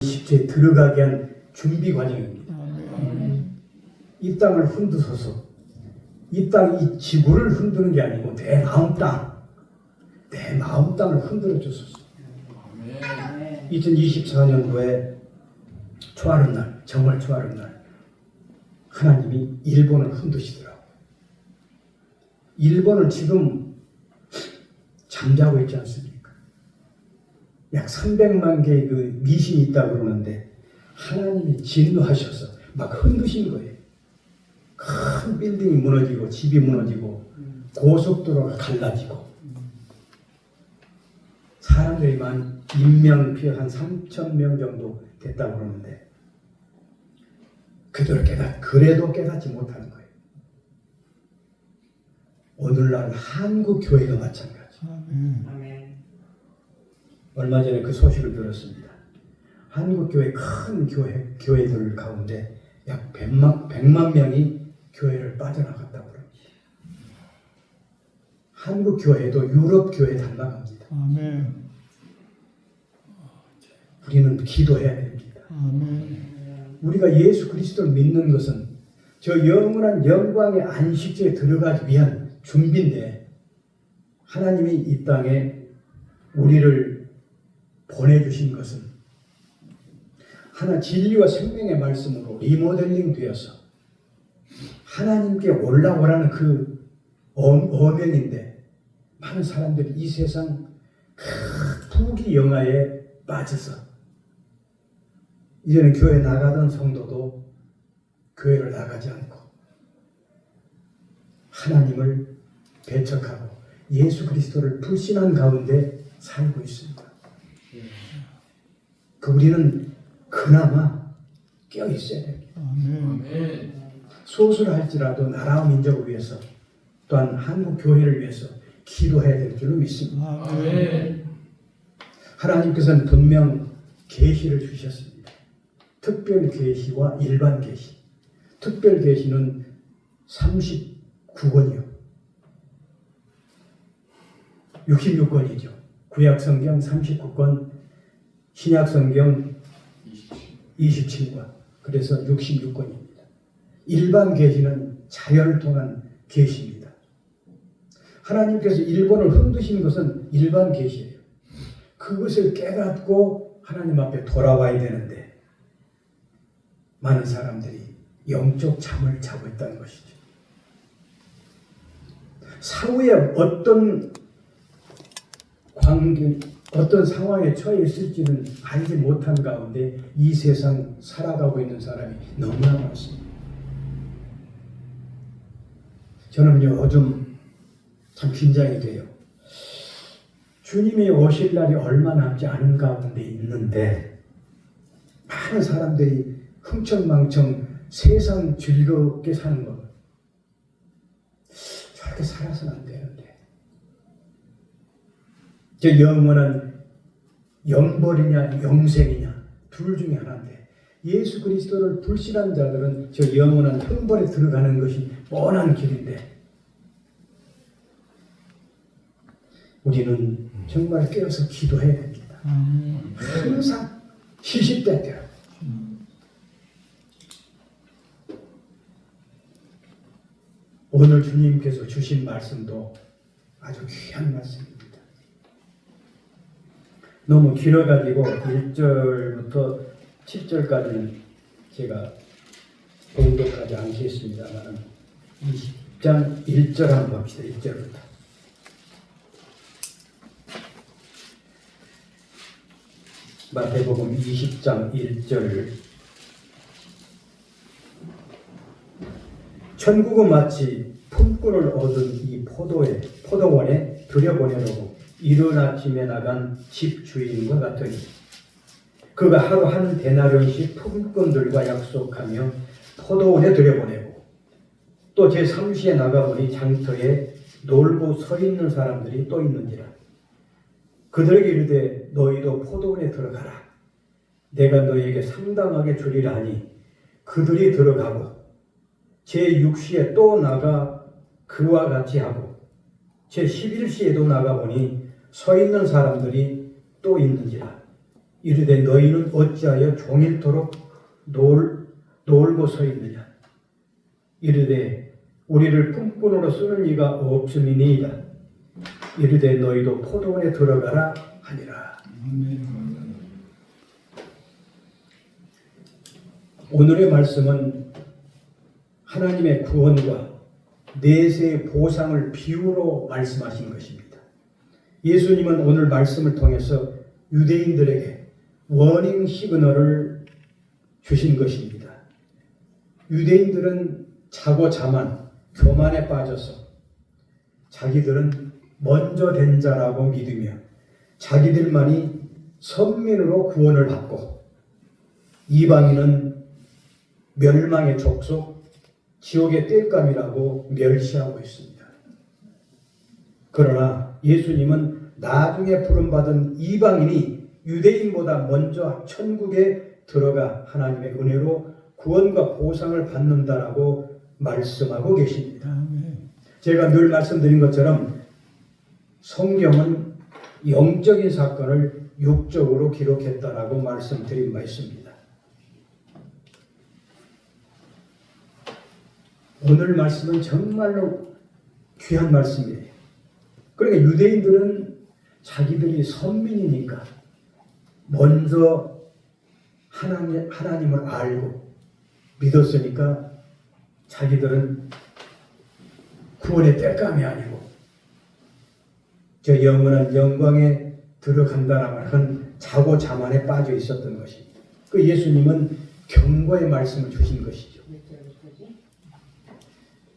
십지에 들어가게 한 준비 과정입니다. 이 땅을 흔드소서. 이 땅, 이 지구를 흔드는 게 아니고 내 마음 땅을 흔들어 주소서. 2024년도에 초하룻 날, 정말 초하룻 날 하나님이 일본을 흔드시더라고요. 일본은 지금 잠자고 있지 않습니까? 약 300만 개의 그 미신이 있다고 그러는데 하나님이 진노하셔서 막 흔드신 거예요. 큰 빌딩이 무너지고 집이 무너지고 고속도로가 갈라지고 사람들이만 인명피해 한 3,000명 정도 됐다고 그러는데 그래도 깨닫지 못하는 거예요. 오늘날 한국 교회가 마찬가지. 얼마 전에 그 소식을 들었습니다. 한국 교회 큰 교회들 가운데 약 100만 명이 교회를 빠져나갔다고 합니다. 한국 교회도 유럽 교회 닮아갑니다. 아멘. 우리는 기도해야 됩니다. 아멘. 우리가 예수 그리스도를 믿는 것은 저 영원한 영광의 안식처에 들어가기 위한 준비인데 하나님이 이 땅에 우리를 보내주신 것은 하나 진리와 생명의 말씀으로 리모델링 되어서 하나님께 올라오라는 그 어명인데 많은 사람들이 이 세상 부귀영화에 빠져서 이제는 교회 나가던 성도도 교회를 나가지 않고 하나님을 배척하고 예수 그리스도를 불신한 가운데 살고 있습니다. 우리는 그나마 깨어있어야 됩니다. 아멘. 소수할지라도 나라와 민족을 위해서 또한 한국 교회를 위해서 기도해야 될 줄로 믿습니다. 아멘. 하나님께서는 분명 계시를 주셨습니다. 특별 계시와 일반 계시. 특별 계시는 39권이요. 66권이죠. 구약 성경 39권, 신약 성경 27권. 그래서 66권입니다. 일반 계시는 자연을 통한 계시입니다. 하나님께서 일본을 흔드신 것은 일반 계시예요. 그것을 깨닫고 하나님 앞에 돌아와야 되는데 많은 사람들이 영적 잠을 자고 있다는 것이죠. 사후에 어떤 어떤 상황에 처해 있을지는 알지 못한 가운데 이 세상 살아가고 있는 사람이 너무나 많습니다. 저는 요즘 참 긴장이 돼요. 주님이 오실 날이 얼마 남지 않은 가운데 있는데 많은 사람들이 흥청망청 세상 즐겁게 사는 것. 저렇게 살아서는 안 되는데. 저 영원한 영벌이냐 영생이냐 둘 중에 하나인데 예수 그리스도를 불신한 자들은 저 영원한 형벌에 들어가는 것이 뻔한 길인데 우리는 정말 깨어서 기도해야 됩니다. 항상 시시때때로 오늘 주님께서 주신 말씀도 아주 귀한 말씀입니다. 너무 길어가지고 1절부터 7절까지는 제가 봉독하지 않겠습니다만 20장 1절 한번 봅시다. 1절부터. 마태복음 20장 1절. 천국은 마치 품꾼을 얻은 이 포도원에 들여보내려고 이른 아침에 나간 집주인과 같으니 그가 하루 한 데나리온씩 품꾼들과 약속하며 포도원에 들여보내고 또 제3시에 나가보니 장터에 놀고 서 있는 사람들이 또 있는지라. 그들에게 이르되 너희도 포도원에 들어가라. 내가 너희에게 상당하게 주리라 하니 그들이 들어가고 제6시에 또 나가 그와 같이 하고 제11시에도 나가보니 서 있는 사람들이 또 있는지라. 이르되 너희는 어찌하여 종일토록 놀고 서 있느냐. 이르되 우리를 품꾼으로 쓰는 이가 없음이니이다. 이르되 너희도 포도원에 들어가라 하니라. 오늘의 말씀은 하나님의 구원과 내세의 보상을 비유로 말씀하신 것입니다. 예수님은 오늘 말씀을 통해서 유대인들에게 워닝 시그널을 주신 것입니다. 유대인들은 자고자만 교만에 빠져서 자기들은 먼저 된 자라고 믿으며 자기들만이 선민으로 구원을 받고 이방인은 멸망의 족속, 지옥의 땔감이라고 멸시하고 있습니다. 그러나 예수님은 나중에 부름받은 이방인이 유대인보다 먼저 천국에 들어가 하나님의 은혜로 구원과 보상을 받는다라고 말씀하고 계십니다. 제가 늘 말씀드린 것처럼 성경은 영적인 사건을 육적으로 기록했다라고 말씀드린 바 있습니다. 오늘 말씀은 정말로 귀한 말씀이에요. 그러니까 유대인들은 자기들이 선민이니까 먼저 하나님을 알고 믿었으니까 자기들은 구원의 땔감이 아니고 저 영원한 영광에 들어간다라고 하는 자고자만에 빠져 있었던 것입니다. 그 예수님은 경고의 말씀을 주신 것이죠.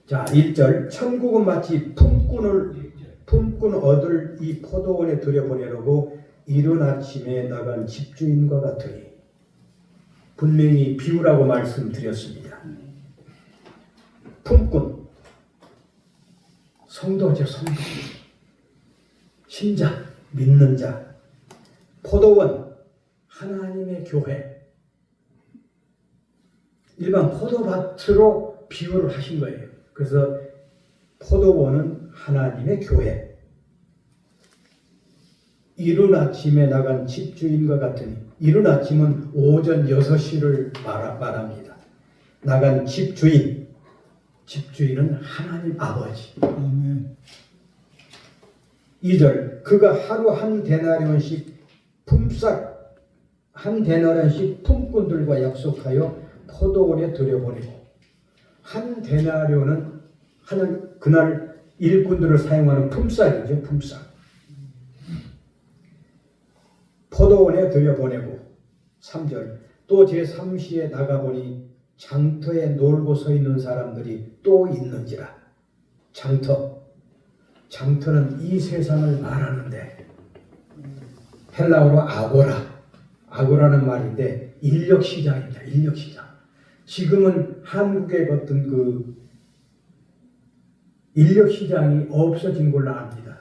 자, 1절 천국은 마치 품꾼 얻을 이 포도원에 들여보내려고 이른 아침에 나간 집주인과 같으니 분명히 비유라고 말씀드렸습니다. 품꾼 성도죠. 성도 신자 믿는 자 포도원 하나님의 교회 일반 포도밭으로 비유를 하신 거예요. 그래서 포도원은 하나님의 교회. 이른 아침에 나간 집주인과 같으니 이른 아침은 오전 6시를 말합니다. 나간 집주인은 하나님 아버지. 2절 그가 하루 한 데나리온씩 품꾼들과 약속하여 포도원에 들여보내고 한 데나리온은 그날 일꾼들을 사용하는 품삯이죠. 품삯. 포도원에 들여보내고 3절 또 제3시에 나가보니 장터에 놀고 서 있는 사람들이 또 있는지라. 장터는 이 세상을 말하는데 헬라어로 아고라는 말인데 인력시장입니다. 인력시장. 지금은 한국의 어떤 그 인력시장이 없어진 걸로 압니다.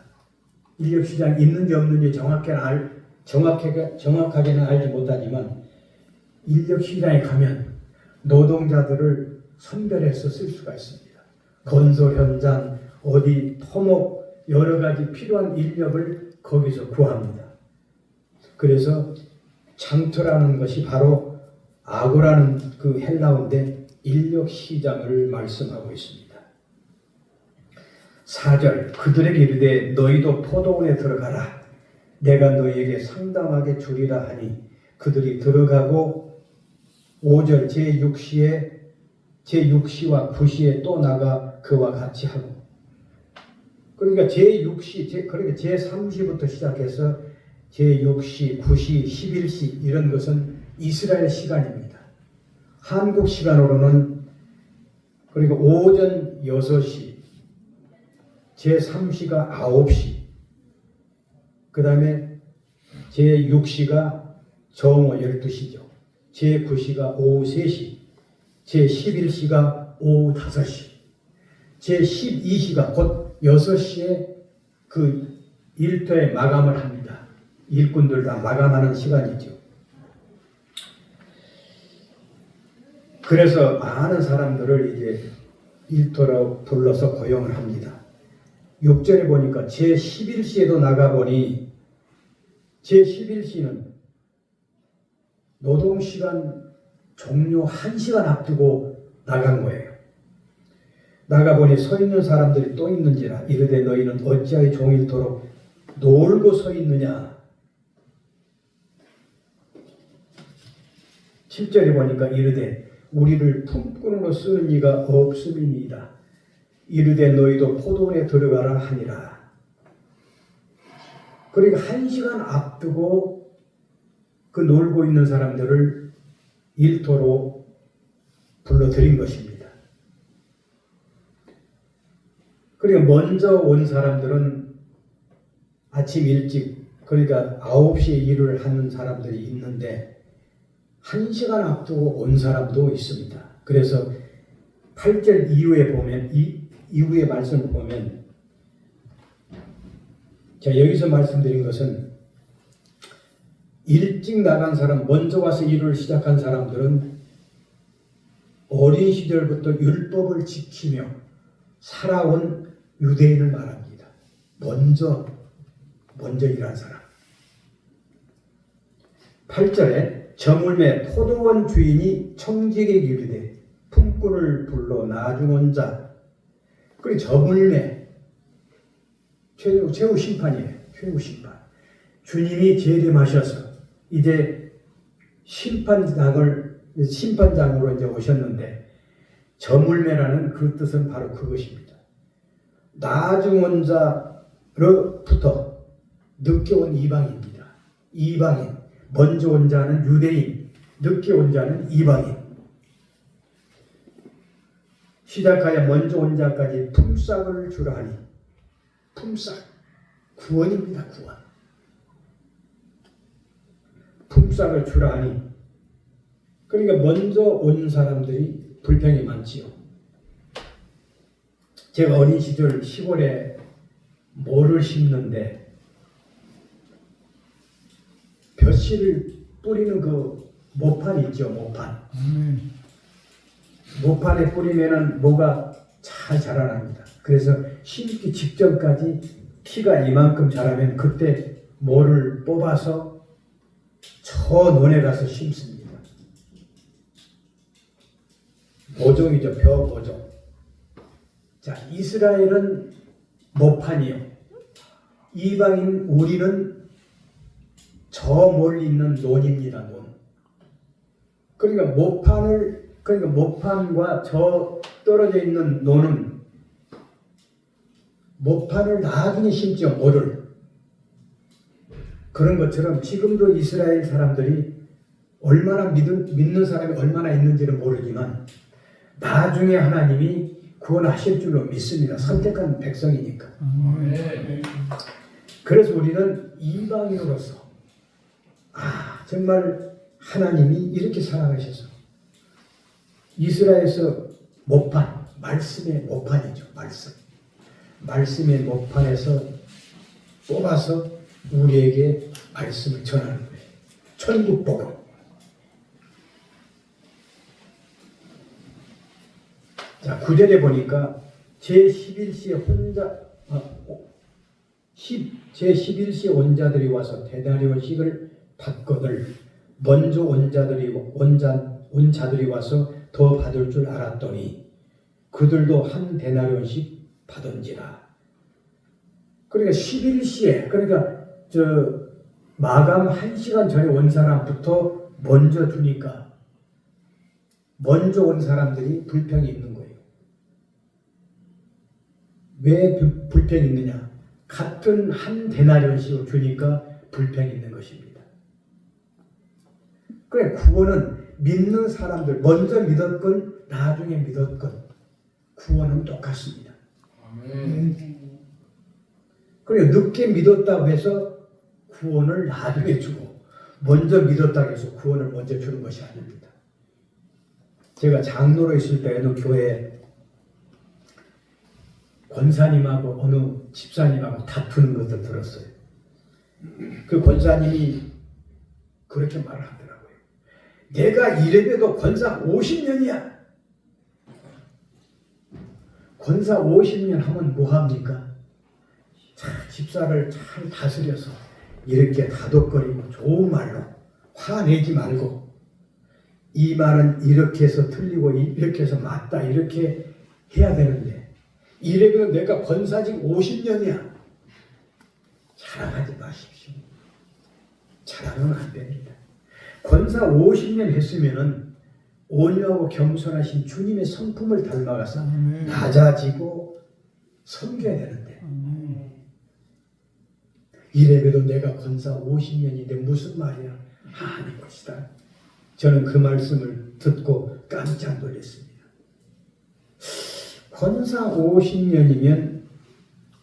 인력시장이 있는지 없는지 정확하게는 알지 못하지만 인력시장에 가면 노동자들을 선별해서 쓸 수가 있습니다. 건설 현장, 어디 토목 여러 가지 필요한 인력을 거기서 구합니다. 그래서 장터라는 것이 바로 아고라는 그 헬라어인데 인력시장을 말씀하고 있습니다. 4절 그들에게 이르되 너희도 포도원에 들어가라. 내가 너희에게 상담하게 주리라 하니 그들이 들어가고 5절 제6시와 9시에 또 나가 그와 같이 하고 그러니까 그러니까 제3시부터 시작해서 제6시, 9시, 11시 이런 것은 이스라엘 시간입니다. 한국 시간으로는 그리고 오전 6시, 제3시가 9시, 그 다음에 제6시가 정오 12시죠. 제9시가 오후 3시, 제11시가 오후 5시, 제12시가 곧 6시에 그 일터에 마감을 합니다. 일꾼들 다 마감하는 시간이죠. 그래서 많은 사람들을 이제 일터로 불러서 고용을 합니다. 6절에 보니까 제11시에도 나가보니 제11시는 노동시간 종료 1시간 앞두고 나간 거예요. 나가보니 서 있는 사람들이 또 있는지라 이르되 너희는 어찌하여 종일토록 놀고 서 있느냐. 7절에 보니까 이르되 우리를 품꾼으로 쓰는 이가 없음이니이다. 이르되 너희도 포도원에 들어가라 하니라. 그러니까 1시간 앞두고 그 놀고 있는 사람들을 일터로 불러들인 것입니다. 그러니까 먼저 온 사람들은 아침 일찍, 그러니까 9시에 일을 하는 사람들이 있는데 1시간 앞두고 온 사람도 있습니다. 그래서 8절 이후에 보면, 이후의 말씀을 보면, 자, 여기서 말씀드린 것은 일찍 나간 사람, 먼저 와서 일을 시작한 사람들은 어린 시절부터 율법을 지키며 살아온 유대인을 말합니다. 먼저 일한 사람. 8절에 저물매 포도원 주인이 청지에게 이르되 품꾼을 불러 나중온 자. 그리고 저물매 최후 심판이에요. 최후 심판. 주님이 재림하셔서 이제 심판장으로 이제 오셨는데 저물매라는 그 뜻은 바로 그것입니다. 나중온 자로부터 늦게 온 이방인입니다. 이방인. 먼저 온 자는 유대인, 늦게 온 자는 이방인. 시작하여 먼저 온 자까지 품삯을 주라 하니, 품삯, 구원입니다. 구원. 품삯을 주라 하니, 그러니까 먼저 온 사람들이 불평이 많지요. 제가 어린 시절 시골에 모를 심는데 벼씨를 뿌리는 그 모판 있죠, 모판. 모판에 뿌리면은 뭐가 잘 자라납니다. 그래서 심기 직전까지 키가 이만큼 자라면 그때 모를 뽑아서 저 논에 가서 심습니다. 모종이죠, 벼 모종. 자, 이스라엘은 모판이요. 이방인 우리는 저 멀리 있는 논입니다. 논. 그러니까 모판과 저 떨어져 있는 논은 모판을 나중에 심죠. 모를. 그런 것처럼 지금도 이스라엘 사람들이 얼마나 믿는 사람이 얼마나 있는지는 모르지만 나중에 하나님이 구원하실 줄로 믿습니다. 선택한 백성이니까. 그래서 우리는 이방인으로서 정말 하나님이 이렇게 사랑하셔서 이스라엘에서 모판, 말씀의 모판이죠. 말씀의 모판에서 뽑아서 우리에게 말씀을 전하는 거예요. 천국 복음. 자, 9절에 보니까 제11시에 제11시에 온 자들이 와서 데나리온씩을 받거늘 먼저 온 자들이 와서 더 받을 줄 알았더니 그들도 한 데나리온씩 받은지라. 그러니까 11시에, 그러니까 마감 1시간 전에 온 사람부터 먼저 주니까 먼저 온 사람들이 불평이 있는 거예요. 왜 불평이 있느냐? 같은 한 데나리온씩을 주니까 불평이 있는 것입니다. 그래, 구원은 믿는 사람들, 먼저 믿었건 나중에 믿었건 구원은 똑같습니다. 그래, 늦게 믿었다고 해서 구원을 나중에 주고 먼저 믿었다고 해서 구원을 먼저 주는 것이 아닙니다. 제가 장로로 있을 때 어느 교회에 권사님하고 어느 집사님하고 다투는 것도 들었어요. 그 권사님이 그렇게 말을 하더라고요. 내가 이래봬도 권사 50년이야. 권사 50년 하면 뭐합니까? 집사를 잘 다스려서 이렇게 다독거리고 좋은 말로 화내지 말고 이 말은 이렇게 해서 틀리고 이렇게 해서 맞다 이렇게 해야 되는데 이래면 내가 권사직 50년이야. 자랑하지 마십시오. 자랑은 안 됩니다. 권사 50년 했으면은 온유하고 겸손하신 주님의 성품을 닮아가서 낮아지고 섬겨야 되는데 이래봬도 내가 권사 50년인데 무슨 말이야? 아니 것이다. 저는 그 말씀을 듣고 깜짝 놀랐습니다. 권사 50년이면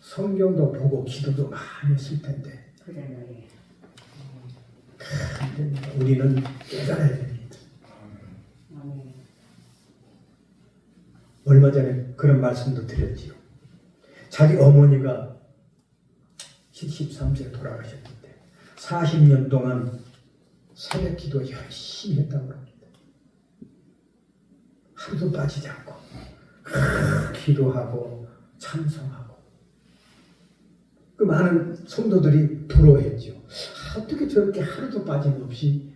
성경도 보고 기도도 많이 했을 텐데 우리는 깨달아야 됩니다. 얼마 전에 그런 말씀도 드렸지요. 자기 어머니가 73세에 돌아가셨는데 40년 동안 새벽 기도 열심히 했다고 합니다. 하루도 빠지지 않고 기도하고 찬송하고 그 많은 성도들이 부러워했죠. 어떻게 저렇게 하루도 빠짐없이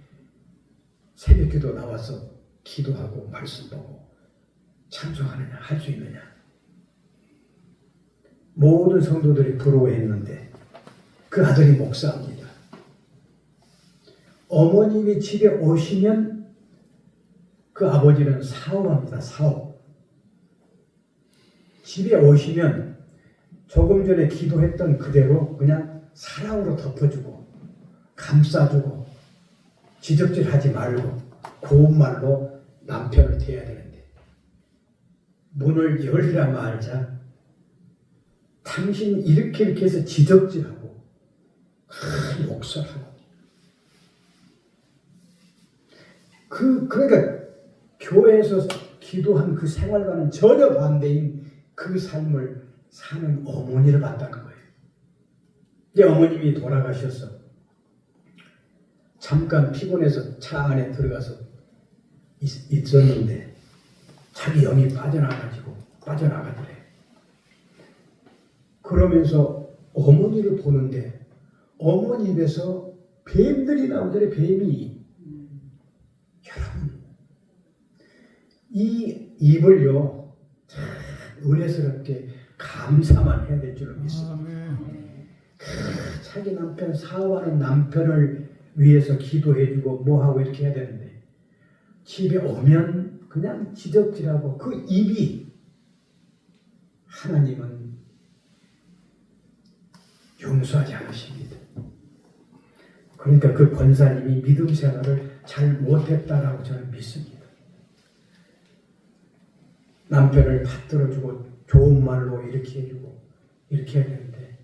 새벽 기도 나와서 기도하고 말씀 보고 찬송하느냐 할 수 있느냐. 모든 성도들이 부러워했는데 그 아들이 목사입니다. 어머님이 집에 오시면 그 아버지는 사업합니다. 사업. 집에 오시면 조금 전에 기도했던 그대로 그냥 사랑으로 덮어주고 감싸주고 지적질하지 말고 고운 말로 남편을 대해야 되는데 문을 열리라 말자 당신 이렇게 해서 지적질하고 욕설하고 그러니까 교회에서 기도한 그 생활과는 전혀 반대인 그 삶을 사는 어머니를 봤다는 거예요. 이제 어머님이 돌아가셔서 잠깐 피곤해서 차 안에 들어가서 있었는데 자기 영이 빠져나가더래. 그러면서 어머니를 보는데 어머니 입에서 뱀들이 나오더래. 뱀이. 여러분 이 입을요 참 은혜스럽게 감사만 해야 될 줄을 믿습니다. 자기 남편 사랑하는 남편을 위해서 기도해주고 뭐하고 이렇게 해야 되는데 집에 오면 그냥 지적질하고 그 입이 하나님은 용서하지 않으십니다. 그러니까 그 권사님이 믿음 생활을 잘 못했다라고 저는 믿습니다. 남편을 받들어주고 좋은 말로 이렇게 해주고 이렇게 해야 되는데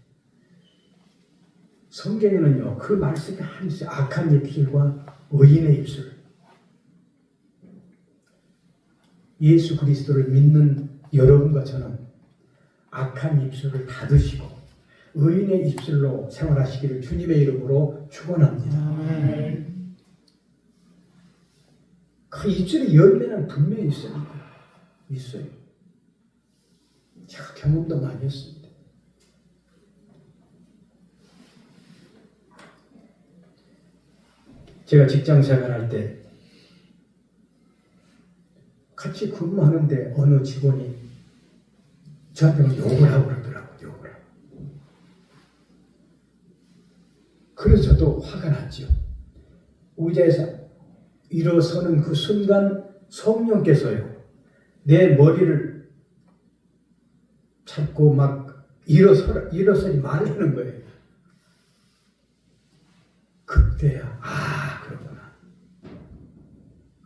성경에는요 그 말씀이 한 있어요. 악한 입술과 의인의 입술. 예수 그리스도를 믿는 여러분과 저는 악한 입술을 닫으시고 의인의 입술로 생활하시기를 주님의 이름으로 축원합니다. 그 입술의 열매는 분명히 있어요. 제가 경험도 많이 했습니다. 제가 직장 생활할 때 같이 근무하는데 어느 직원이 저한테 욕을 하고 그러더라고요. 욕을 하고. 그래서 저도 화가 났죠. 의자에서 일어서는 그 순간 성령께서요 내 머리를 잡고 막 일어서지 말라는 거예요. 그때야 그러구나.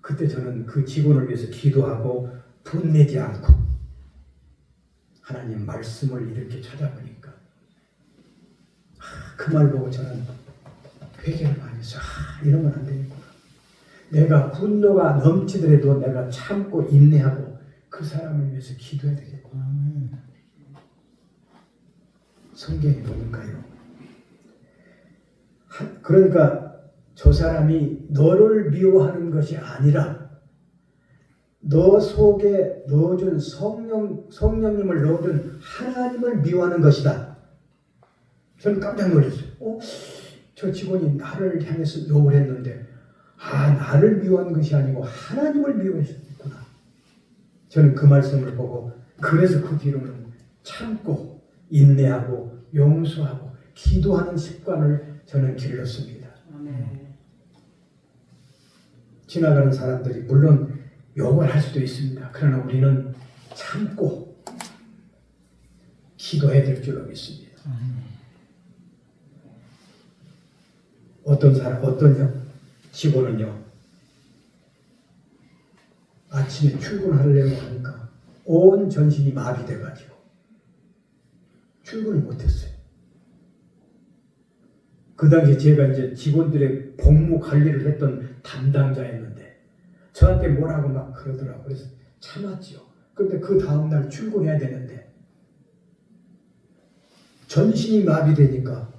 그때 저는 그 직원을 위해서 기도하고 분내지 않고 하나님 말씀을 이렇게 찾아보니까 그 말 보고 저는 회개를 많이 했어요. 이러면 안 되겠구나. 내가 분노가 넘치더라도 내가 참고 인내하고 그 사람을 위해서 기도해야 되겠구나. 성경이 뭔가요? 그러니까 저 사람이 너를 미워하는 것이 아니라 너 속에 넣어준 성령님을 넣어준 하나님을 미워하는 것이다. 저는 깜짝 놀랐어요. 저 직원이 나를 향해서 욕을 했는데 나를 미워한 것이 아니고 하나님을 미워했구나. 저는 그 말씀을 보고 그래서 그 뒤로는 참고 인내하고 용서하고 기도하는 습관을 저는 길렀습니다. 지나가는 사람들이 물론 욕을 할 수도 있습니다. 그러나 우리는 참고 기도해야 될 줄로 믿습니다. 어떤 직원은요, 아침에 출근하려고 하니까 온 전신이 마비돼가지고 출근을 못했어요. 그 당시에 제가 이제 직원들의 복무 관리를 했던 담당자였는데 저한테 뭐라고 막 그러더라고요. 그래서 참았죠. 그런데 그 다음날 출근해야 되는데 전신이 마비되니까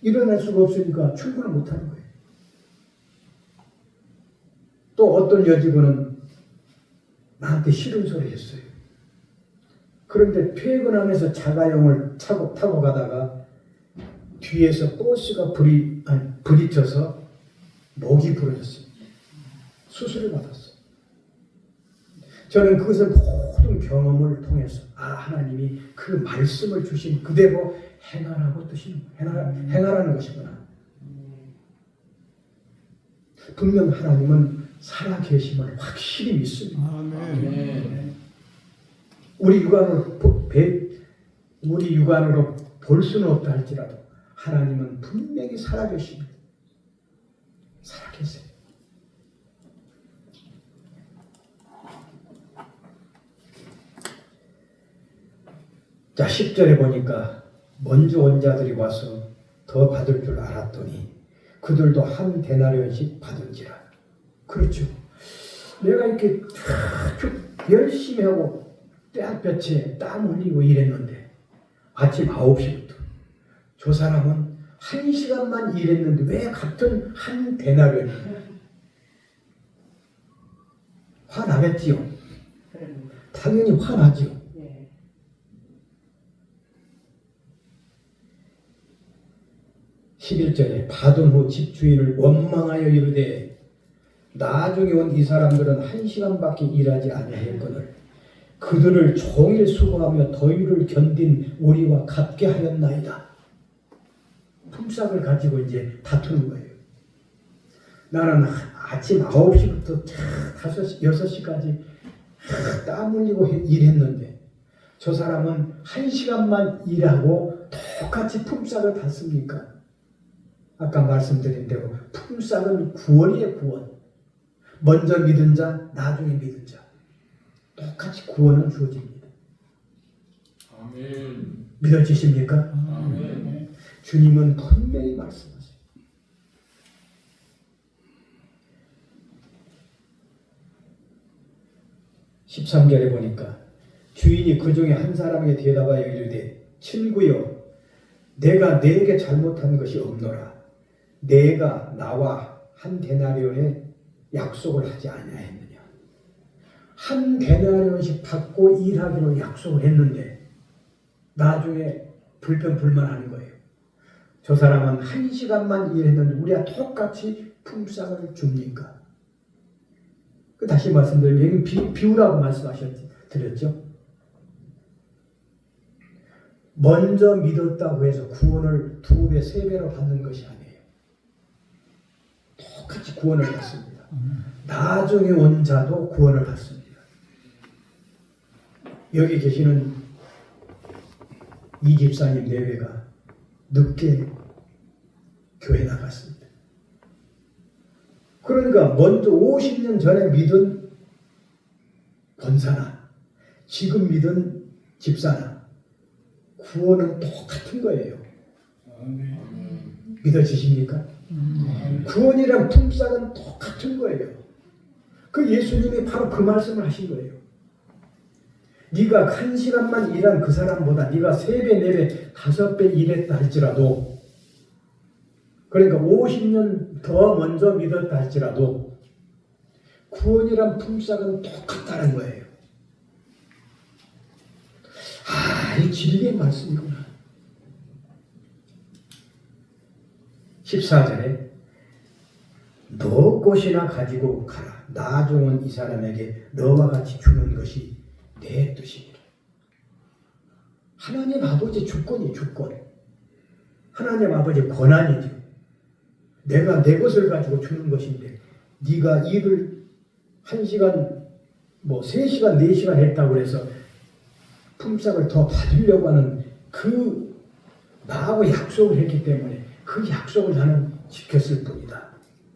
일어날 수가 없으니까 출근을 못하는 거예요. 또 어떤 여직원은 나한테 싫은 소리 했어요. 그런데 퇴근하면서 자가용을 타고 가다가 뒤에서 버스가 부딪혀서 목이 부러졌어요. 수술을 받았어요. 저는 그것을 모든 경험을 통해서 하나님이 그 말씀을 주신 그대로 행하라고 행하라는 것이구나. 분명 하나님은 살아계심을 확실히 믿습니다. 아멘. 우리 육안으로 볼 수는 없다 할지라도 하나님은 분명히 살아계십니다. 살아계세요. 자, 10절에 보니까 먼저 온 자들이 와서 더 받을 줄 알았더니 그들도 한 데나리온씩 받은지라. 그렇죠. 내가 이렇게 쭉 열심히 하고 떼약볕에 땀 흘리고 일했는데 아침 9시부터 저 사람은 1시간만 일했는데 왜 같은 한 데나리온이냐. 화나겠지요. 당연히 화나지요. 11절에 받은 후 집주인을 원망하여 이르되 나중에 온 이 사람들은 1시간밖에 일하지 아니하였거늘 그들을 종일 수고하며 더위를 견딘 우리와 같게 하였나이다. 품삯을 가지고 이제 다투는 거예요. 나는 아침 9시부터 5시, 6시까지 땀 흘리고 일했는데 저 사람은 1시간만 일하고 똑같이 품삯을 받습니까? 아까 말씀드린 대로 품삯은 구원이에요. 구원. 먼저 믿은 자, 나중에 믿은 자. 똑같이 구원은 주어집니다. 아멘. 믿어지십니까? 아멘. 주님은 분명히 말씀하세요. (13절에) 보니까 주인이 그 중에 한 사람에게 대답하여 이르되 친구여 내가 네게 잘못한 것이 없노라. 내가 나와 한 데나리온의 약속을 하지 아니하였느냐. 한 데나리온씩 받고 일하기로 약속을 했는데 나중에 불평불만하는 거예요. 저 사람은 1시간만 일했는데 우리가 똑같이 품삯을 줍니까? 다시 말씀드리면 비유라고 말씀드렸죠. 먼저 믿었다고 해서 구원을 2배, 3배로 받는 것이 아니에요. 똑같이 구원을 받습니다. 나중에 온 자도 구원을 받습니다. 여기 계시는 이 집사님 내외가 늦게 교회 나갔습니다. 그러니까 먼저 50년 전에 믿은 권사나 지금 믿은 집사나 구원은 똑같은 거예요. 믿어지십니까? 구원이란 품삯은 똑같은 거예요. 그 예수님이 바로 그 말씀을 하신 거예요. 네가 1시간만 일한 그 사람보다 네가 3배, 4배, 5배 일했다 할지라도 그러니까 50년 더 먼저 믿었다 할지라도 구원이란 품삯은 똑같다는 거예요. 이 진리의 말씀이구나. 14절에 너 것이나 가지고 가라. 나중은 이 사람에게 너와 같이 주는 것이 내 뜻이니라. 하나님 아버지 주권이 주권. 하나님 아버지 권한이죠. 내가 내 것을 가지고 주는 것인데 네가 일을 1시간, 3시간, 4시간 했다고 해서 품삯을 더 받으려고 하는 그 나하고 약속을 했기 때문에 그 약속을 나는 지켰을 뿐이다.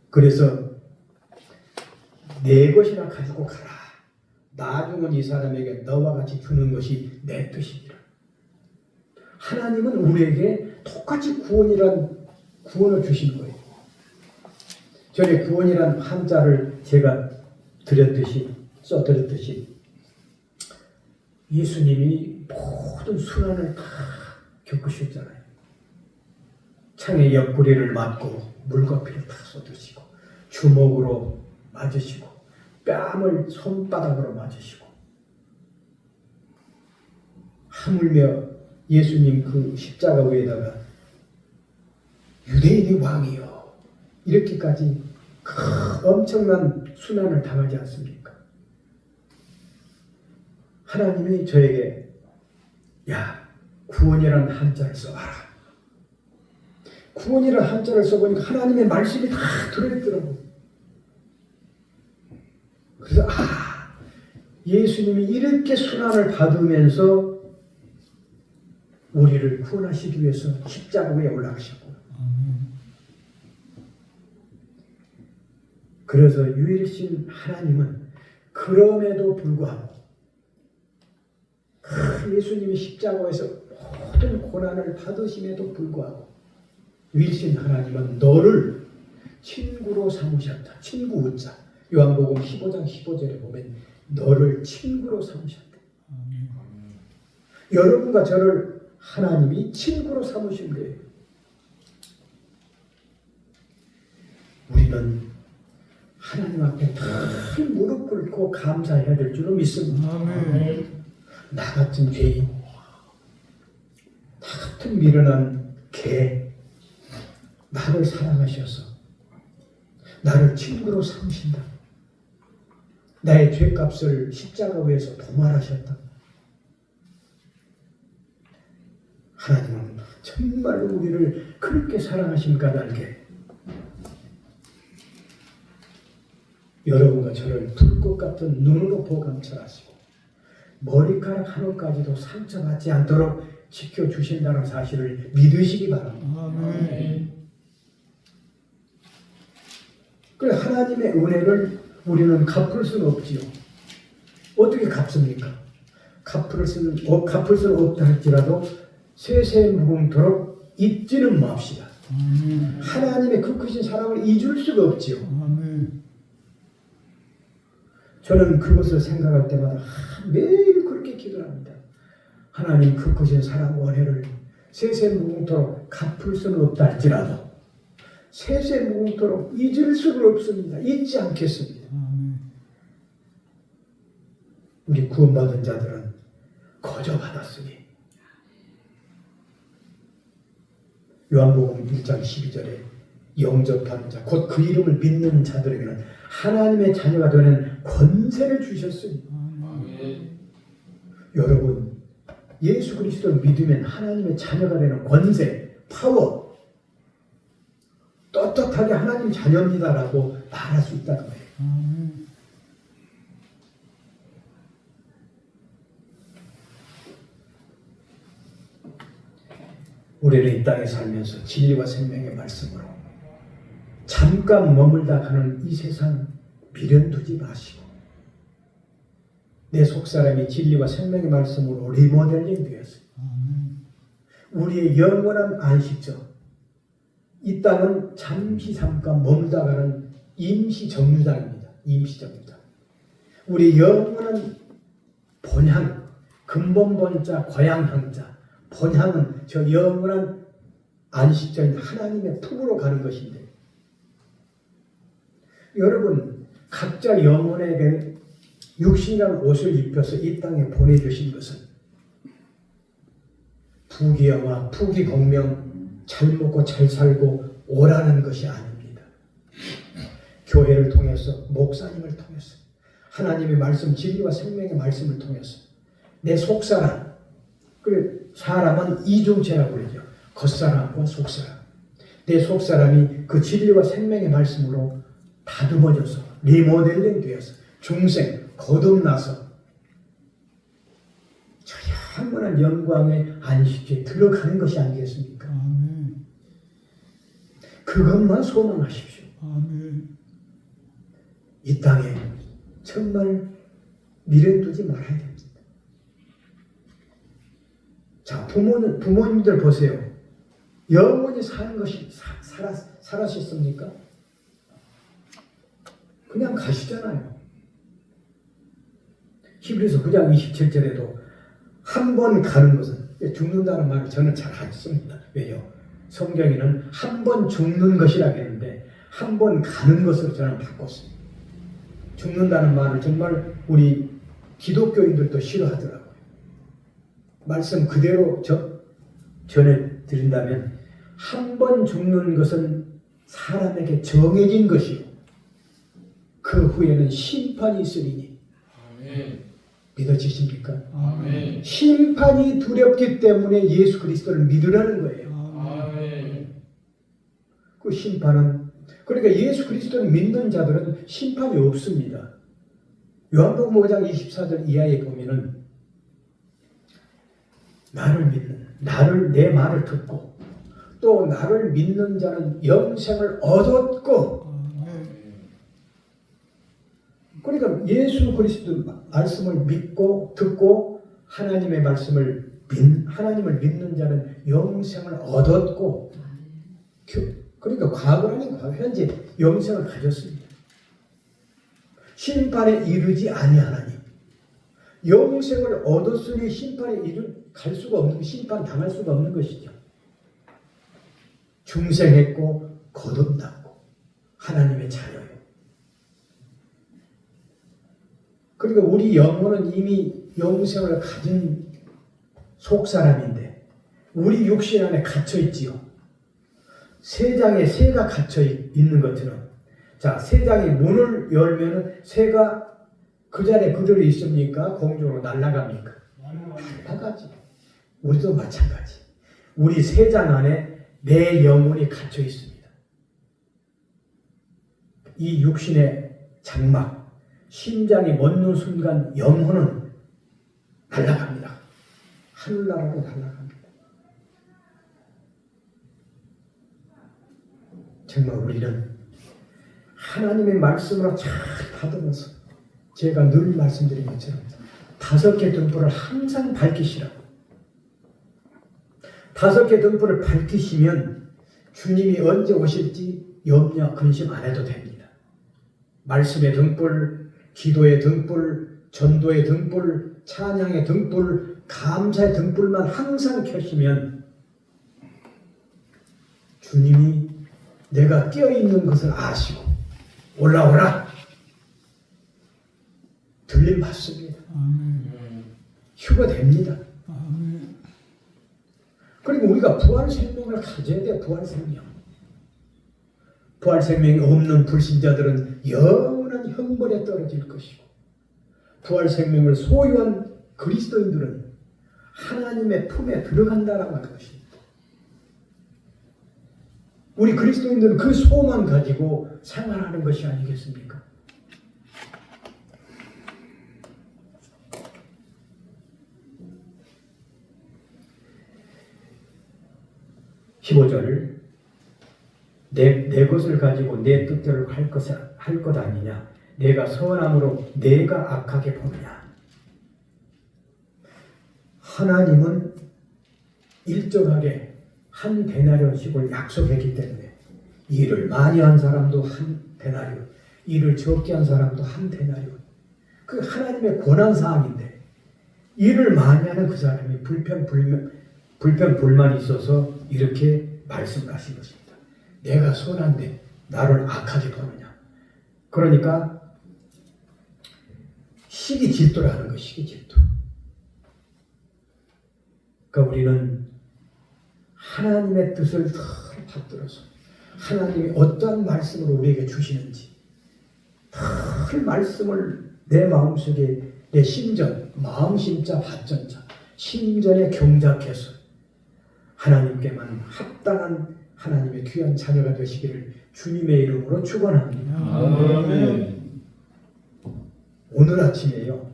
그래서 내 것이나 가지고 가라. 나중은 이 사람에게 너와 같이 주는 것이 내 뜻이니라. 하나님은 우리에게 똑같이 구원을 주신 거예요. 전에 구원이란 한자를 제가 써드렸듯이 예수님이 모든 순환을 다 겪으셨잖아요. 창에 옆구리를 맞고 물과 피를 다 쏟으시고 주먹으로 맞으시고 뺨을 손바닥으로 맞으시고 하물며 예수님 그 십자가 위에다가 유대인의 왕이요 이렇게까지 엄청난 순환을 당하지 않습니까? 하나님이 저에게 구원이라는 한자를 써봐라. 구원이라는 한자를 써보니까 하나님의 말씀이 다 들어있더라고요. 그래서 예수님이 이렇게 순환을 받으면서 우리를 구원하시기 위해서 십자가 위에 올라가셨고 그래서 유일신 하나님은 그럼에도 불구하고 예수님이 십자가에서 모든 고난을 받으심에도 불구하고 유일신 하나님은 너를 친구로 삼으셨다. 친구 우자. 요한복음 15장 15절에 보면 너를 친구로 삼으셨다. 여러분과 저를 하나님이 친구로 삼으신 거예요. 우리는 하나님 앞에 다 무릎 꿇고 감사해야 될 줄로 믿습니다. 나 같은 죄인, 나 같은 미련한 개, 나를 사랑하셔서 나를 친구로 삼으신다. 나의 죄값을 십자가 위에서 도말하셨다. 하나님은 정말로 우리를 그렇게 사랑하신 까닭에 여러분과 저를 불꽃 같은 눈으로 보감찰하시고 머리카락 하나까지도 상처받지 않도록 지켜주신다는 사실을 믿으시기 바랍니다. 그래 하나님의 은혜를 우리는 갚을 수는 없지요. 어떻게 갚습니까? 갚을 수는 없다 할지라도 세세무궁토록 잊지는 맙시다. 하나님의 그 크신 사랑을 잊을 수가 없지요. 저는 그것을 생각할 때마다 매일 그렇게 기도합니다. 하나님 그 크신 사랑 원해를 세세무궁토록 갚을 수는 없다 할지라도 세세무궁토록 잊을 수는 없습니다. 잊지 않겠습니다. 우리 구원받은 자들은 거저 받았으니 요한복음 1장 12절에 영접하는 자, 곧 그 이름을 믿는 자들에게는 하나님의 자녀가 되는 권세를 주셨으니 여러분 예수 그리스도를 믿으면 하나님의 자녀가 되는 권세, 파워 떳떳하게 하나님 자녀입니다라고 말할 수 있다는 거예요. 우리는 이 땅에 살면서 진리와 생명의 말씀으로 잠깐 머물다 가는 이 세상 미련 두지 마시고 내 속사람이 진리와 생명의 말씀으로 리모델링 되었어요. 우리의 영원한 안식처 이 땅은 잠깐 머물다 가는 임시정류장입니다. 임시정류장. 우리 영원한 본향, 근본본자, 과양향자 본향은 저 영원한 안식처인 하나님의 품으로 가는 것인데 여러분 각자 영혼에게 육신이라는 옷을 입혀서 이 땅에 보내주신 것은 부귀영화, 부귀공명, 잘 먹고 잘 살고 오라는 것이 아닙니다. 교회를 통해서, 목사님을 통해서, 하나님의 말씀, 진리와 생명의 말씀을 통해서 내 속사람, 그 사람은 이중체라고 그러죠. 겉사람과 속사람. 내 속사람이 그 진리와 생명의 말씀으로 다듬어져서 리모델링 되어서 중생, 거듭나서 저 영원한 영광의 안식처에 들어가는 것이 아니겠습니까? 아멘. 그것만 소망하십시오. 아멘. 이 땅에 정말 미련 두지 말아야 됩니다. 자, 부모님들 보세요. 영원히 사는 것이 살아셨습니까? 그냥 가시잖아요. 히브리서 9장 27절에도 한 번 가는 것은, 죽는다는 말을 저는 잘 안 씁니다. 왜요? 성경에는 한 번 죽는 것이라고 했는데 한 번 가는 것으로 저는 바꿨습니다. 죽는다는 말을 정말 우리 기독교인들도 싫어하더라고요. 말씀 그대로 전해드린다면 한 번 죽는 것은 사람에게 정해진 것이요 그 후에는 심판이 있으리니. 아멘. 믿어지십니까? 아멘. 심판이 두렵기 때문에 예수 그리스도를 믿으라는 거예요. 아멘. 그 심판은, 그러니까 예수 그리스도를 믿는 자들은 심판이 없습니다. 요한복음 5장 24절 이하에 보면은 나를 내 말을 듣고 또 나를 믿는 자는 영생을 얻었고. 그러니까 예수 그리스도 말씀을 믿고 듣고 하나님의 말씀을 하나님을 믿는 자는 영생을 얻었고, 그러니까 과거 아닌 과거, 현재 영생을 가졌습니다. 심판에 이르지 아니하나니 영생을 얻었으니 심판에 갈 수가 없는, 심판 당할 수가 없는 것이죠. 중생했고 거듭났고 하나님의 자녀예요. 그러니까 우리 영혼은 이미 영생을 가진 속사람인데 우리 육신 안에 갇혀 있지요. 새장에 새가 갇혀 있는 것처럼, 자, 새장이 문을 열면은 새가 그 자리에 그대로 있습니까? 공중으로 날아갑니까? 날아가지. 우리도 마찬가지. 우리 새장 안에 내 영혼이 갇혀 있습니다. 이 육신의 장막, 심장이 멎는 순간 영혼은 날아갑니다. 하늘나라로 날아갑니다. 정말 우리는 하나님의 말씀으로 잘 받으면서, 제가 늘 말씀드린 것처럼 5개 등불을 항상 밝히시라고. 5개 등불을 밝히시면 주님이 언제 오실지 염려, 근심 안 해도 됩니다. 말씀의 등불, 기도의 등불, 전도의 등불, 찬양의 등불, 감사의 등불만 항상 켜시면 주님이 내가 깨어있는 것을 아시고 올라오라, 들림 받습니다. 휴거됩니다. 그리고 우리가 부활 생명을 가져야 돼. 부활 생명. 부활 생명이 없는 불신자들은 영원한 형벌에 떨어질 것이고, 부활 생명을 소유한 그리스도인들은 하나님의 품에 들어간다라고 하는 것입니다. 우리 그리스도인들은 그 소망 가지고 생활하는 것이 아니겠습니까? (15절) 내 것을 가지고 내 뜻대로 할 것 아니냐? 내가 선함으로 내가 악하게 보느냐? 하나님은 일정하게 한 데나리온씩을 약속했기 때문에 일을 많이 한 사람도 한 데나리온, 일을 적게 한 사람도 한 데나리온. 그 하나님의 권한사항인데 일을 많이 하는 그 사람이 불평불만이 있어서 이렇게 말씀하신 것입니다. 내가 선한데 나를 악하게 보느냐. 그러니까 시기질투라는 거, 시기질투. 그러니까 우리는 하나님의 뜻을 다 받들어서 하나님이 어떠한 말씀을 우리에게 주시는지 큰 말씀을 내 마음속에 내 심전, 마음 심자 받전자 심전에 경작해서 하나님께만 합당한 하나님의 귀한 자녀가 되시기를 주님의 이름으로 축원합니다. 아멘. 오늘 아침에요,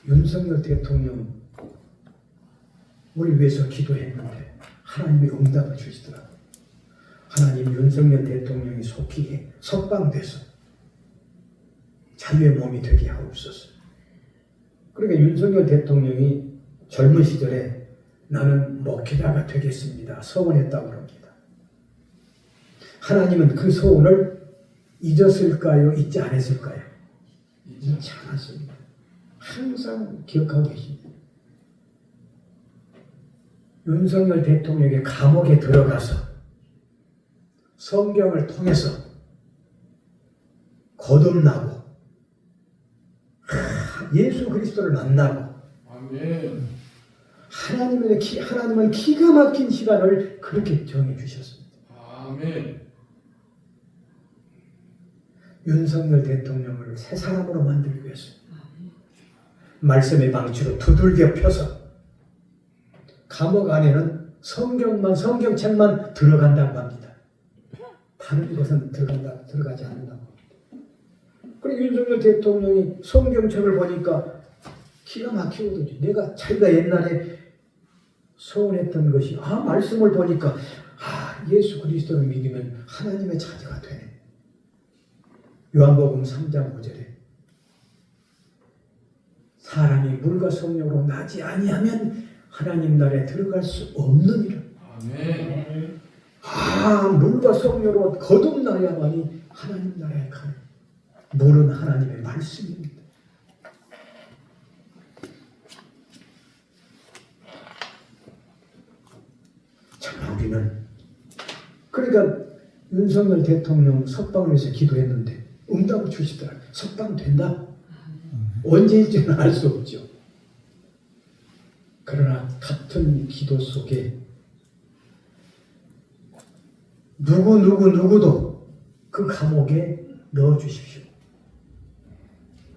윤석열 대통령 우리 위해서 기도했는데 하나님이 응답을 주시더라고요. 하나님, 윤석열 대통령이 속히 석방돼서 자유의 몸이 되게 하옵소서. 그러니까 윤석열 대통령이 젊은 시절에 나는 목회자가 되겠습니다 서원했다고 합니다. 하나님은 그 소원을 잊었을까요? 잊지 않았을까요? 잊지 않았습니다. 항상 기억하고 계십니다. 윤석열 대통령의 감옥에 들어가서 성경을 통해서 거듭나고 예수 그리스도를 만나고 아멘. 하나님은 기가 막힌 시간을 그렇게 정해 주셨습니다. 아멘. 윤석열 대통령을 새 사람으로 만들기 위해서 말씀의 방치로 두들겨 펴서 감옥 안에는 성경책만 들어간다고 합니다. 다른 것은 들어가지 않는다고 합니다. 그리고 윤석열 대통령이 성경책을 보니까 기가 막히거든요. 자기가 옛날에 소원했던 것이 말씀을 보니까 예수 그리스도를 믿으면 하나님의 자녀가 되네. 요한복음 3장 5절에 사람이 물과 성령으로 나지 아니하면 하나님 나라에 들어갈 수 없느니라. 아멘. 물과 성령으로 거듭나야만이 하나님 나라에 가는 물은 하나님의 말씀입니다. 참 우리는 그러니까 윤석열 대통령 석방을 위해서 기도했는데 응답을 주시더라. 석방된다. 언제일지는 알 수 없죠. 그러나 같은 기도 속에 누구도 그 감옥에 넣어주십시오.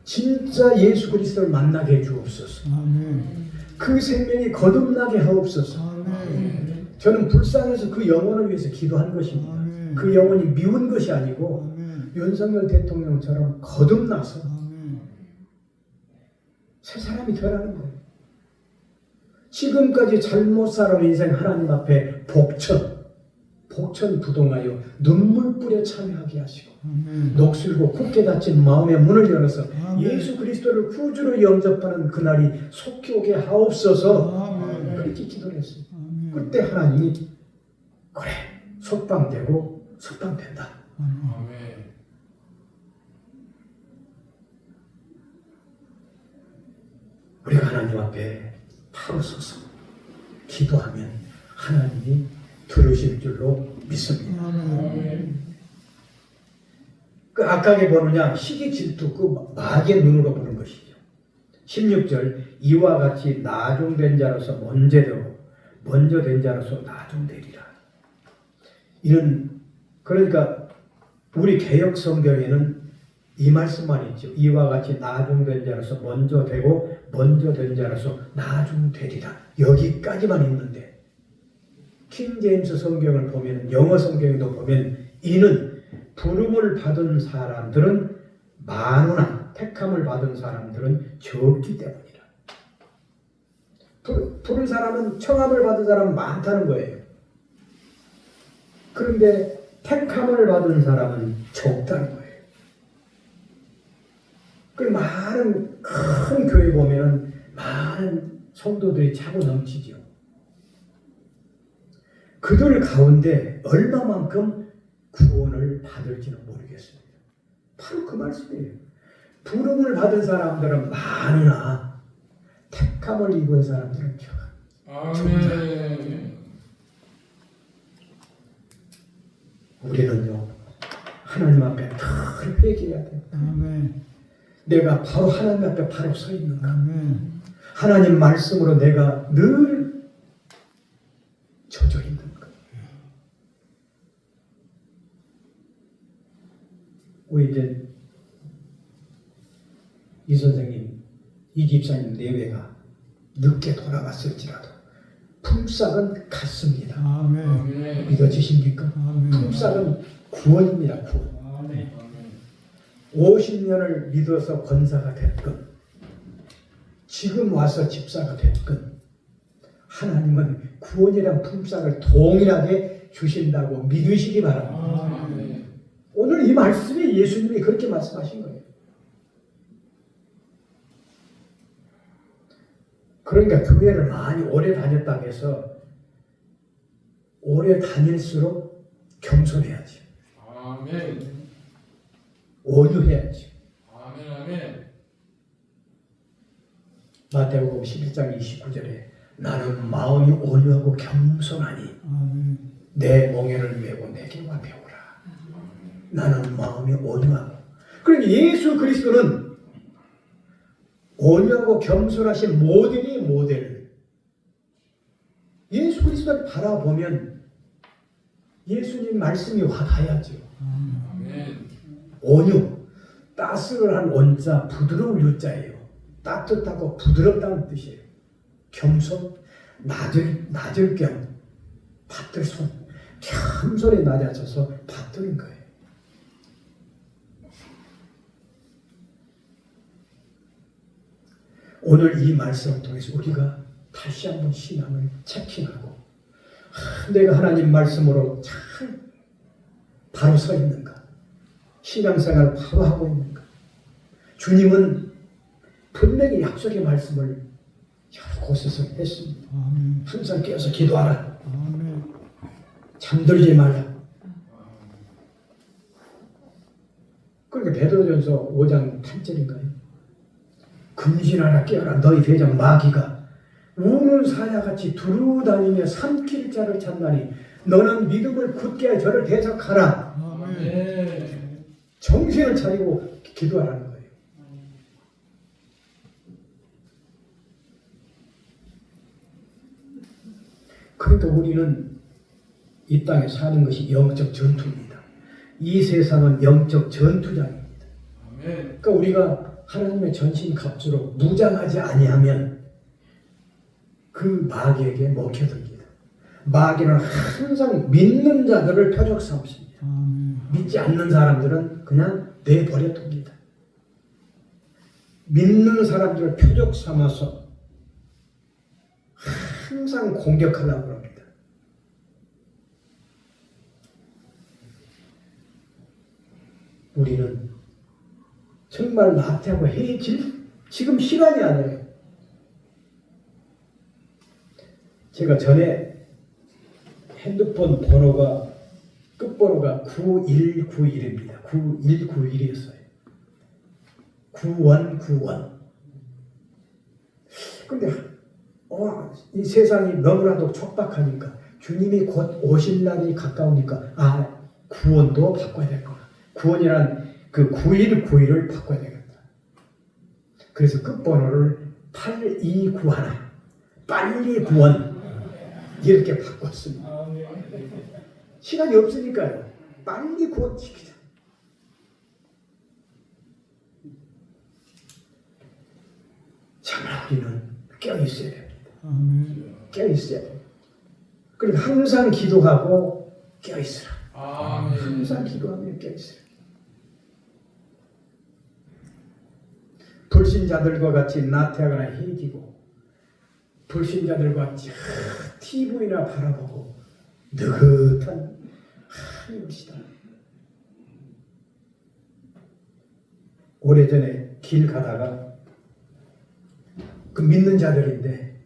진짜 예수 그리스도를 만나게 해주옵소서. 아멘. 그 생명이 거듭나게 하옵소서. 아멘. 저는 불쌍해서 그 영혼을 위해서 기도한 것입니다. 아멘. 그 영혼이 미운 것이 아니고 아멘. 윤석열 대통령처럼 거듭나서 아멘. 새 사람이 되라는 거예요. 지금까지 잘못 살아온 인생 하나님 앞에 복천부동하여 눈물 뿌려 참여하게 하시고 아멘. 녹슬고 굳게 닫힌 마음의 문을 열어서 아멘. 예수 그리스도를 구주로 영접하는 그날이 속히 오게 하옵소서. 아멘. 그렇게 기도를 했어요. 아멘. 그때 하나님이 그래 석방되고 석방된다. 아멘. 우리가 하나님 앞에 바로 서서 기도하면 하나님이 들으실 줄로 믿습니다. 아멘. 그 악하게 보느냐 시기 질투 그 마귀의 눈으로 보는 것이죠. 16절 이와 같이 나중된 자로서 먼저 된 자로서 나중되리라. 이런 그러니까 우리 개역 성경에는 이 말씀만 있죠. 이와 같이 나중된 자로서 먼저 된 자로서 나중되리라. 여기까지만 있는데 킹 제임스 성경을 보면 영어 성경에도 보면 이는 부름을 받은 사람들은 많으나 택함을 받은 사람들은 적기 때문이라. 부른 사람은 청함을 받은 사람은 많다는 거예요. 그런데 택함을 받은 사람은 적다는 거예요. 그 많은 큰 교회 보면은 많은 성도들이 차고 넘치죠. 그들 가운데 얼마만큼 구원을 받을지는 모르겠습니다. 바로 그 말씀이에요. 부름을 받은 사람들은 많으나 택함을 입은 사람들은 적다. 아멘. 우리는요 하나님 앞에 늘 회개해야 돼요. 아멘. 내가 바로 하나님 앞에 바로 서 있는가? 아멘. 하나님 말씀으로 내가 늘 젖어 있는가? 우리 이제 이 선생님, 이 집사님 내외가 늦게 돌아갔을지라도 품삯은 같습니다. 아멘. 아멘. 믿어지십니까? 아멘. 품삯은 구원입니다. 구원. 아멘. 50년을 믿어서 권사가 됐건 지금 와서 집사가 됐건 하나님은 구원이란 품삯을 동일하게 주신다고 믿으시기 바랍니다. 아멘. 오늘 이 말씀에 예수님이 그렇게 말씀하신 거예요. 그러니까 교회를 많이 오래 다녔다고 해서 오래 다닐수록 겸손해야지. 아멘. 온유해야지. 아멘. 아멘. 마태복음 11장 29절에 나는 마음이 온유하고 겸손하니 아멘. 내 멍에를 메고 내게와 배우라. 나는 마음이 온유하고. 그러니까 예수 그리스도는 온유하고 겸손하신 모델이 모델. 예수 그리스도를 바라보면 예수님 말씀이 와닿아야죠. 아멘. 온유, 따스를 한 원자, 부드러운 유자예요. 따뜻하고 부드럽다는 뜻이에요. 겸손, 낮을 겸, 받들 손, 겸손히 낮아져서 받드는 거예요. 오늘 이 말씀을 통해서 우리가 다시 한번 신앙을 체킹하고 내가 하나님 말씀으로 잘 바로 서 있는가? 신앙생활 바로 하고 있는가? 주님은 분명히 약속의 말씀을 여러 곳에서 했습니다. 아멘. 항상 깨어서 기도하라. 아멘. 잠들지 말라. 그러니까 베드로전서 5장 8절인가요? 근신하라 깨어라 너희 대장 마귀가 우는 사자같이 두루다니며 삼킬 자를 찾나니 너는 믿음을 굳게 해 저를 대적하라. 아멘. 정신을 차리고 기도하라는 거예요. 그러니까 우리는 이 땅에 사는 것이 영적 전투입니다. 이 세상은 영적 전투장입니다. 아멘. 그러니까 우리가 하나님의 전신갑주로 무장하지 아니하면 그 마귀에게 먹혀듭니다. 마귀는 항상 믿는 자들을 표적 삼습니다. 아멘. 믿지 않는 사람들은 그냥 내버려 둡니다. 믿는 사람들을 표적 삼아서 항상 공격하려고 합니다. 우리는 정말 나태하고 해질 지금 시간이 아니에요. 제가 전에 핸드폰 번호가 끝번호가 9191입니다. 9191이었어요. 9191. 근데 이 세상이 너무나도 촉박하니까 주님이 곧 오실 날이 가까우니까 구원도 바꿔야 되겠구나. 구원이란 그 9191을 바꿔야 되겠다. 그래서 끝번호를 8291 빨리 구원 이렇게 바꿨습니다. 시간이 없으니까요. 빨리 구원시키자. 정말 우리는 깨어있어야 됩니다. 아멘. 깨어있어야 돼요. 그러니까 항상 기도하고 깨어있으라. 아멘. 항상 기도하며 깨어있으라. 불신자들과 같이 나태하거나 해지고 불신자들과 같이 TV나 바라보고 느긋한 하늘이시다. 오래전에 길 가다가 그 믿는 자들인데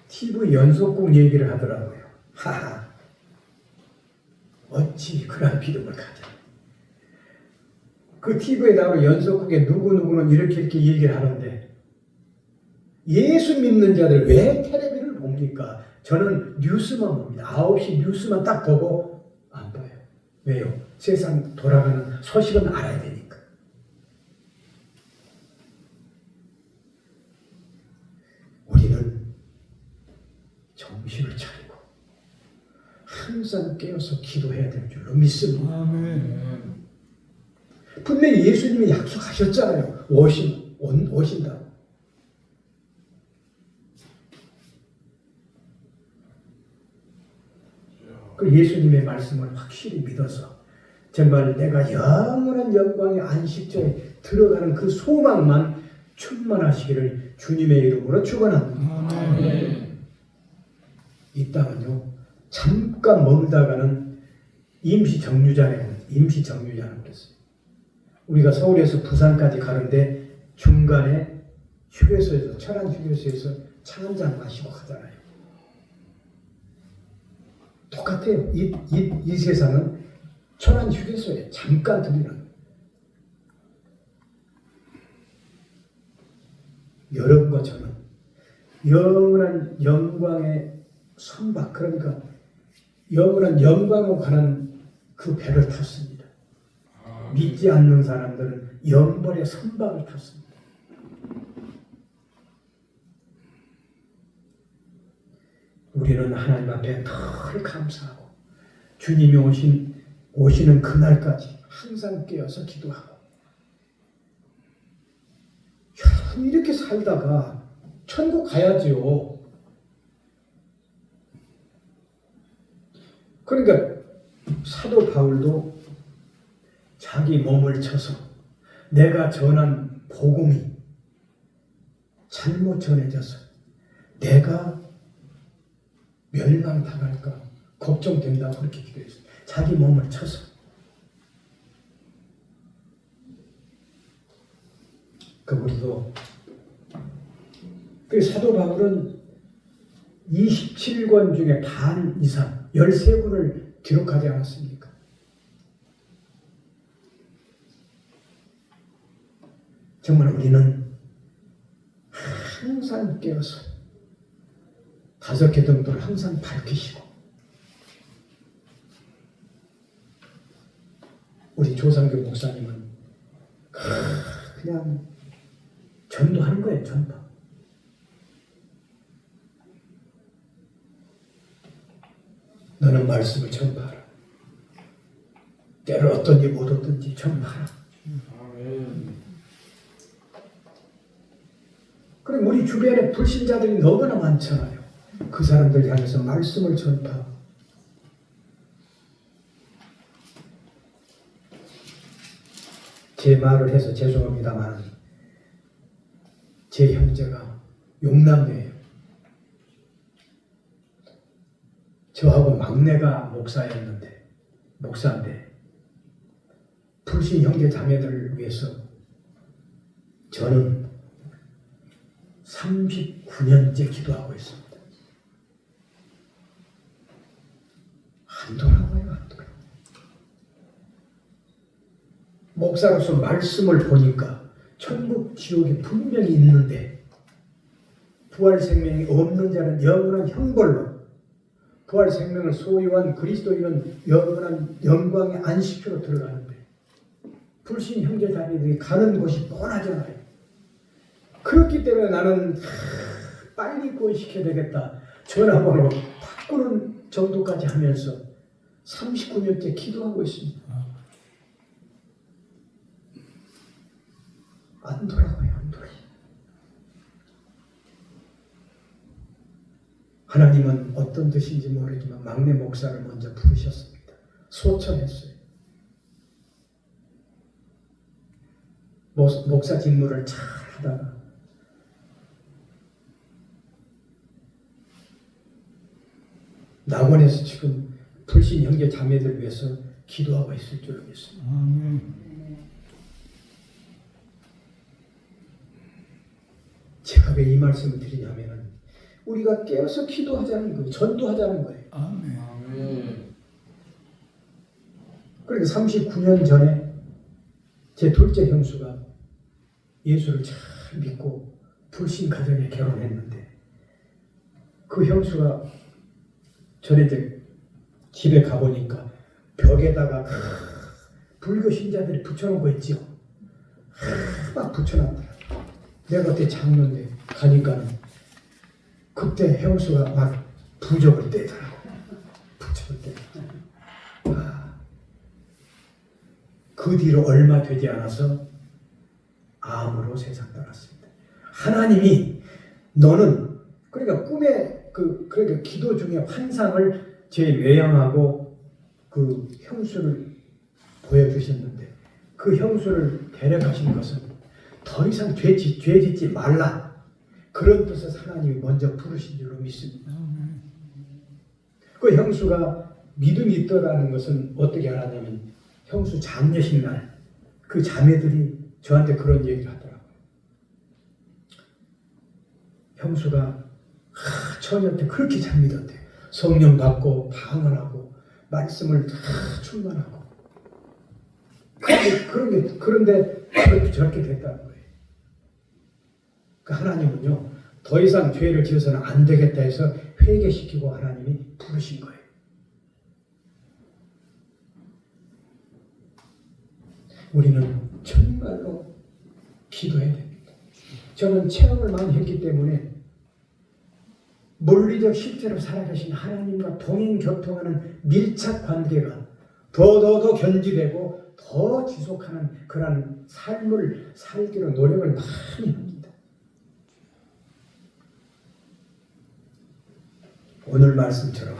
TV 연속곡 얘기를 하더라고요. 하하, 어찌 그런 믿음을 가져. 그 TV에 나오는 연속곡에 누구누구는 이렇게 얘기를 하는데 예수 믿는 자들 왜 텔레비를 봅니까? 저는 뉴스만 봅니다. 9시 뉴스만 딱 보고 안 봐요. 왜요? 세상 돌아가는 소식은 알아야 되니까. 우리는 정신을 차리고 항상 항상 깨어서 기도해야 될 줄로 믿습니다. 아멘. 분명히 예수님이 약속하셨잖아요. 오신다고. 그 예수님의 말씀을 확실히 믿어서 정말 내가 영원한 영광의 안식처에 들어가는 그 소망만 충만하시기를 주님의 이름으로 축원합니다. 아멘. 이 땅은요 잠깐 머물다가는 임시 정류장이라고 그랬어요. 우리가 서울에서 부산까지 가는데 중간에 휴게소에서 천안 휴게소에서 차 한잔 마시고 가잖아요. 똑같아요. 이 세상은 천안 휴게소에 잠깐 들리는 여러분과 저는 영원한 영광의 선박, 그러니까 영원한 영광으로 가는 그 배를 탔습니다. 믿지 않는 사람들은 영벌의 선박을 탔습니다. 우리는 하나님 앞에 늘 감사하고 주님이 오시는 그날까지 항상 깨어서 기도하고, 여러분 이렇게 살다가 천국 가야지요. 그러니까 사도 바울도 자기 몸을 쳐서 내가 전한 복음이 잘못 전해져서 내가 멸망당할까 걱정된다고 그렇게 기도했어요. 자기 몸을 쳐서. 우리도 그 사도 바울은 27권 중에 반 이상 13권을 기록하지 않았습니까? 정말 우리는 항상 깨어서 5개 정도를 항상 밝히시고, 우리 조상교 목사님은 그냥 전도하는 거예요. 전도. 너는 말씀을 전파하라. 때를 어떤지 못 어떤지 전파하라. 아멘. 그럼 우리 주변에 불신자들이 너무나 많잖아요. 그 사람들 향해서 말씀을 전파하고, 제 말을 해서 죄송합니다만 제 형제가 용남매예요. 저하고 막내가 목사인데 불신 형제 자매들을 위해서 저는 39년째 기도하고 있습니다. 안 돌아와요, 안 돌아와요. 목사로서 말씀을 보니까 천국, 지옥이 분명히 있는데 부활 생명이 없는 자는 영원한 형벌로, 부활 생명을 소유한 그리스도인은 영원한 영광의 안식처로 들어가는데 불신 형제 자매들이 가는 곳이 뻔하잖아요. 그렇기 때문에 나는 빨리 구원시켜야 되겠다. 전화번호 바꾸는 정도까지 하면서 39년째 기도하고 있습니다. 안 돌아와요, 안 돌아와요. 하나님은 어떤 뜻인지 모르지만 막내 목사를 먼저 부르셨습니다. 소천했어요. 목사 직무를 잘 하다가 낙원에서 지금 불신 형제 자매들 위해서 기도하고 있을 줄로 믿습니다. 아멘. 제가 왜 이 말씀을 드리냐면 우리가 깨어서 기도하자는 거예요. 전도하자는 거예요. 아멘. 아멘. 그러니까 39년 전에 제 둘째 형수가 예수를 잘 믿고 불신 가정에 결혼했는데, 그 형수가 전에 이제 집에 가보니까 벽에다가 불교 신자들이 붙여놓은 거 있죠. 막 붙여놨더라. 내가 그때 장로인데 가니까는 그때 형수가 막 부적을 떼더라고. 부적. 죽을 때. 그 뒤로 얼마 되지 않아서 암으로 세상 떠났습니다. 하나님이 너는 그러니까 꿈에 그러니까 기도 중에 환상을 제 외양하고 그 형수를 보여주셨는데 그 형수를 데려가신 것은 더 이상 죄 짓지 말라 그런 뜻에서 하나님이 먼저 부르신 줄로 믿습니다. 그 형수가 믿음이 있더라는 것은 어떻게 알았냐면 형수 장례식 날 그 자매들이 저한테 그런 얘기를 하더라고요. 형수가 처녀 때 그렇게 잘 믿었대요. 성령 받고 방언하고 말씀을 다 충만하고 그런데 저렇게 됐다는 거예요. 그 하나님은요 더 이상 죄를 지어서는 안 되겠다 해서 회개시키고 하나님이 부르신 거예요. 우리는 정말로 기도해야 됩니다. 저는 체험을 많이 했기 때문에 물리적 실제로 살아계신 하나님과 동행교통하는 밀착 관계가 더 견지되고 더 지속하는 그런 삶을 살기로 노력을 많이 합니다. 오늘 말씀처럼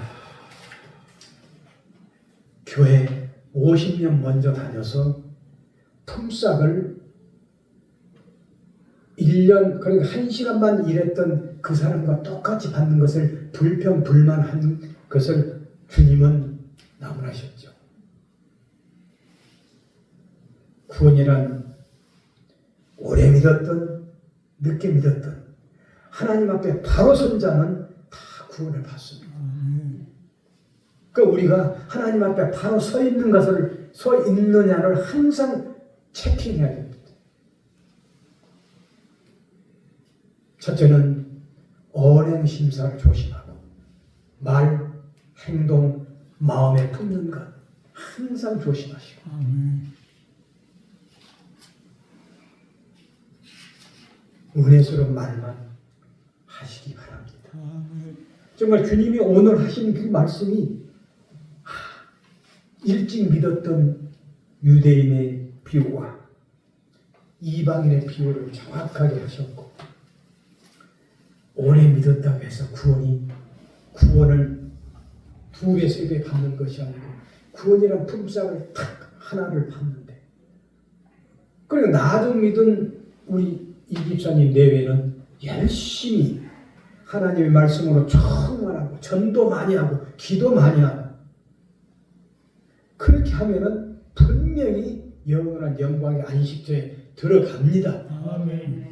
교회 50년 먼저 다녀서 품삯을 1년 그러니까 1시간만 일했던 그 사람과 똑같이 받는 것을 불평불만한 것을 주님은 나무라셨죠. 구원이란 오래 믿었던 늦게 믿었던 하나님 앞에 바로 선 자는 다 구원을 받습니다. 그러니까 우리가 하나님 앞에 바로 서 있느냐를 항상 체킹해야 됩니다. 첫째는 언행 심사를 조심하고 말, 행동, 마음에 품는 것 항상 조심하시고 은혜스러운 말만 하시기 바랍니다. 정말 주님이 오늘 하신 그 말씀이 일찍 믿었던 유대인의 비유와 이방인의 비유를 정확하게 하셨고 오래 믿었다고 해서 구원을 2배, 3배 받는 것이 아니고 구원이란 품삯을 딱 하나를 받는데 그리고 나도 믿은 우리 이 집사님 내외는 열심히 하나님의 말씀으로 충만하고 전도 많이 하고 기도 많이 하고 그렇게 하면은 분명히 영원한 영광의 안식처에 들어갑니다. 아멘.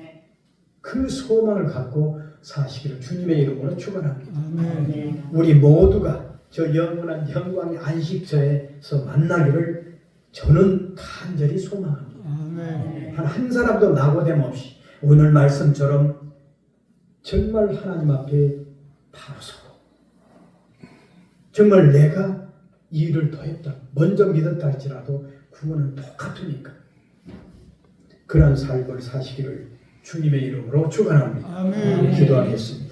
그 소망을 갖고 사시기를 주님의 이름으로 축원합니다. 아멘. 우리 모두가 저 영원한 영광의 안식처에서 만나기를 저는 간절히 소망합니다. 아멘. 한 사람도 낙오됨 없이 오늘 말씀처럼 정말 하나님 앞에 바로 서고 정말 내가 이 일을 더했다 먼저 믿었다 할지라도 구원은 똑같으니까 그런 삶을 사시기를 주님의 이름으로 축원합니다. 아멘. 기도하겠습니다.